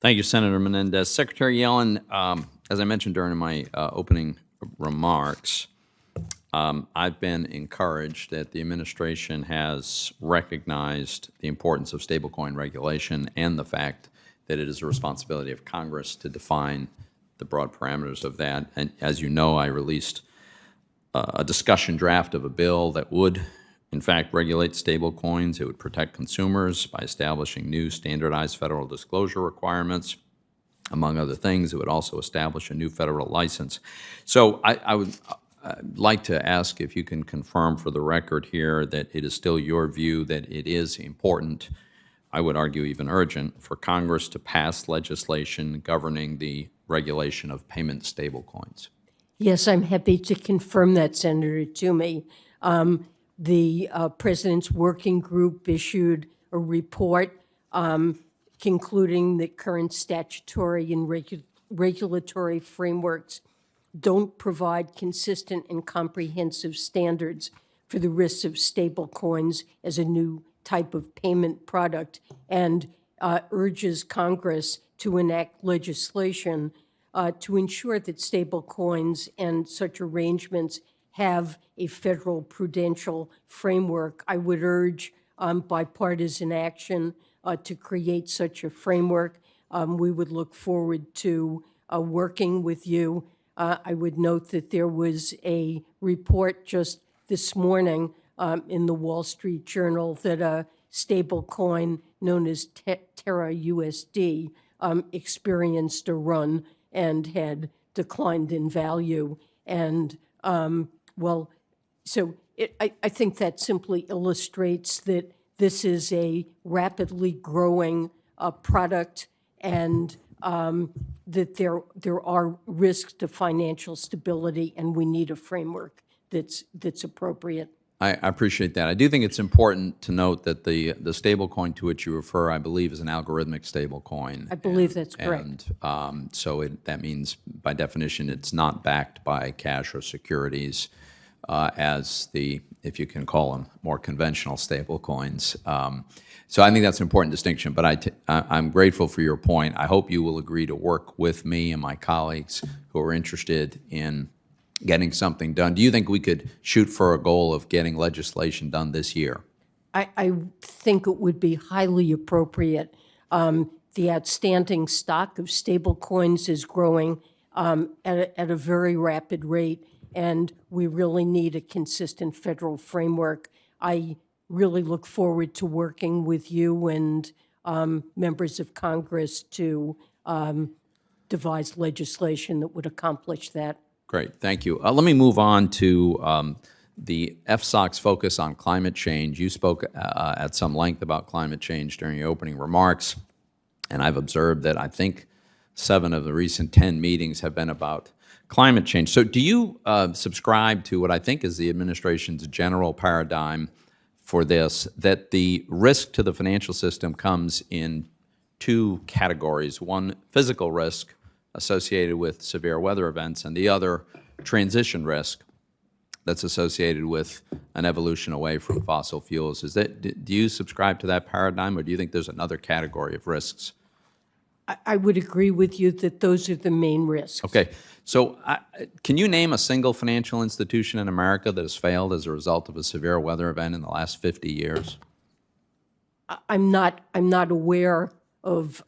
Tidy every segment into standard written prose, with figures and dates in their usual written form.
Thank you, Senator Menendez. Secretary Yellen, as I mentioned during my opening remarks, I've been encouraged that the administration has recognized the importance of stablecoin regulation and the fact that it is a responsibility of Congress to define the broad parameters of that. And as you know, I released a discussion draft of a bill that would, in fact, regulate stablecoins. It would protect consumers by establishing new standardized federal disclosure requirements. Among other things, it would also establish a new federal license. So I would like to ask if you can confirm for the record here that it is still your view that it is important, I would argue even urgent, for Congress to pass legislation governing the regulation of payment stablecoins. Yes, I'm happy to confirm that, Senator Toomey. The President's Working Group issued a report concluding that current statutory and regulatory frameworks don't provide consistent and comprehensive standards for the risks of stablecoins as a new type of payment product, and urges Congress to enact legislation to ensure that stablecoins and such arrangements have a federal prudential framework. I would urge bipartisan action to create such a framework. We would look forward to working with you. I would note that there was a report just this morning in the Wall Street Journal that a stable coin known as Terra USD experienced a run and had declined in value. And I think that simply illustrates that this is a rapidly growing product, and that there are risks to financial stability, and we need a framework that's appropriate. I appreciate that. I do think it's important to note that the stablecoin to which you refer, I believe, is an algorithmic stablecoin. I believe that's correct. And that means, by definition, it's not backed by cash or securities as if you can call them, more conventional stablecoins. So I think that's an important distinction, but I'm grateful for your point. I hope you will agree to work with me and my colleagues who are interested in getting something done. Do you think we could shoot for a goal of getting legislation done this year? I think it would be highly appropriate. The outstanding stock of stablecoins is growing at a very rapid rate, and we really need a consistent federal framework. I really look forward to working with you and members of Congress to devise legislation that would accomplish that. Great, thank you. Let me move on to the FSOC's focus on climate change. You spoke at some length about climate change during your opening remarks, and I've observed that I think 7 of the recent 10 meetings have been about climate change. So do you subscribe to what I think is the administration's general paradigm for this, that the risk to the financial system comes in 2 categories: one, physical risk associated with severe weather events, and the other, transition risk that's associated with an evolution away from fossil fuels? Do you subscribe to that paradigm, or do you think there's another category of risks? I would agree with you that those are the main risks. Okay. So can you name a single financial institution in America that has failed as a result of a severe weather event in the last 50 years? I'm not aware of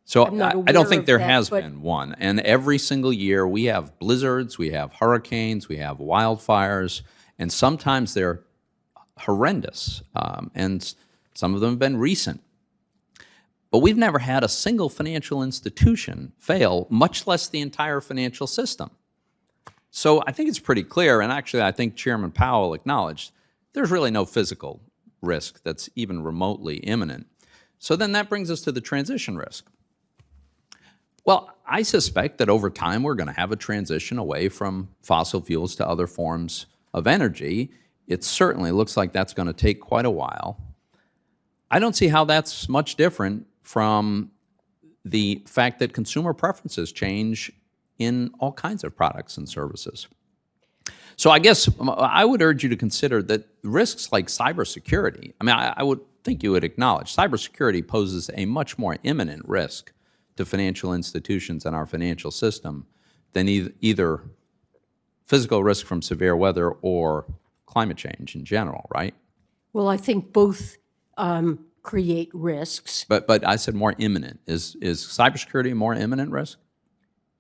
So I don't think there has been one. And every single year we have blizzards, we have hurricanes, we have wildfires, and sometimes they're horrendous. And some of them have been recent. But we've never had a single financial institution fail, much less the entire financial system. So I think it's pretty clear, and actually I think Chairman Powell acknowledged, there's really no physical risk that's even remotely imminent. So then that brings us to the transition risk. Well, I suspect that over time we're going to have a transition away from fossil fuels to other forms of energy. It certainly looks like that's going to take quite a while. I don't see how that's much different from the fact that consumer preferences change in all kinds of products and services. So I guess I would urge you to consider that risks like cybersecurity, I would think you would acknowledge cybersecurity poses a much more imminent risk to financial institutions and our financial system than either physical risk from severe weather or climate change in general, right? Well, I think both create risks. But I said more imminent. Is cybersecurity a more imminent risk?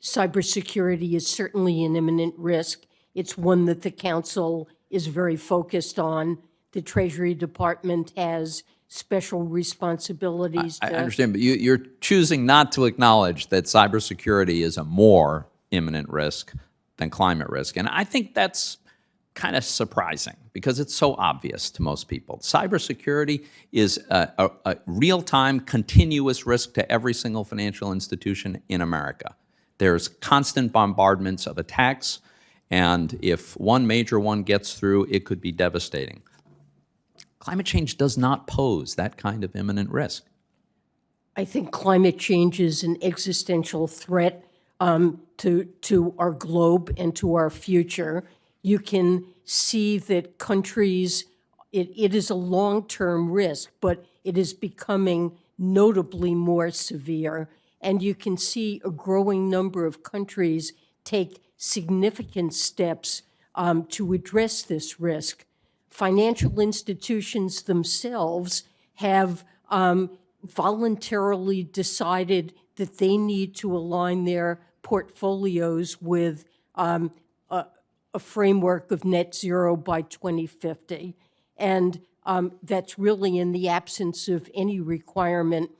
Cybersecurity is certainly an imminent risk. It's one that the Council is very focused on. The Treasury Department has special responsibilities. I understand, but you're choosing not to acknowledge that cybersecurity is a more imminent risk than climate risk. And I think that's kind of surprising because it's so obvious to most people. Cybersecurity is a real-time, continuous risk to every single financial institution in America. There's constant bombardments of attacks, and if one major one gets through, it could be devastating. Climate change does not pose that kind of imminent risk. I think climate change is an existential threat to our globe and to our future. You can see that countries, it is a long-term risk, but it is becoming notably more severe. And you can see a growing number of countries take significant steps to address this risk. Financial institutions themselves have voluntarily decided that they need to align their portfolios with a framework of net zero by 2050. And that's really in the absence of any requirement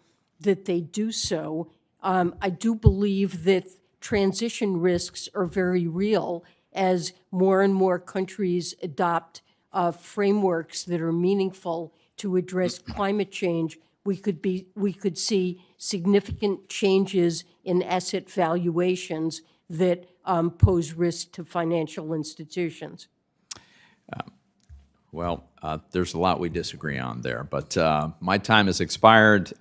that they do so. I do believe that transition risks are very real as more and more countries adopt frameworks that are meaningful to address climate change. We could see significant changes in asset valuations that pose risk to financial institutions. Well, there's a lot we disagree on there, but my time has expired.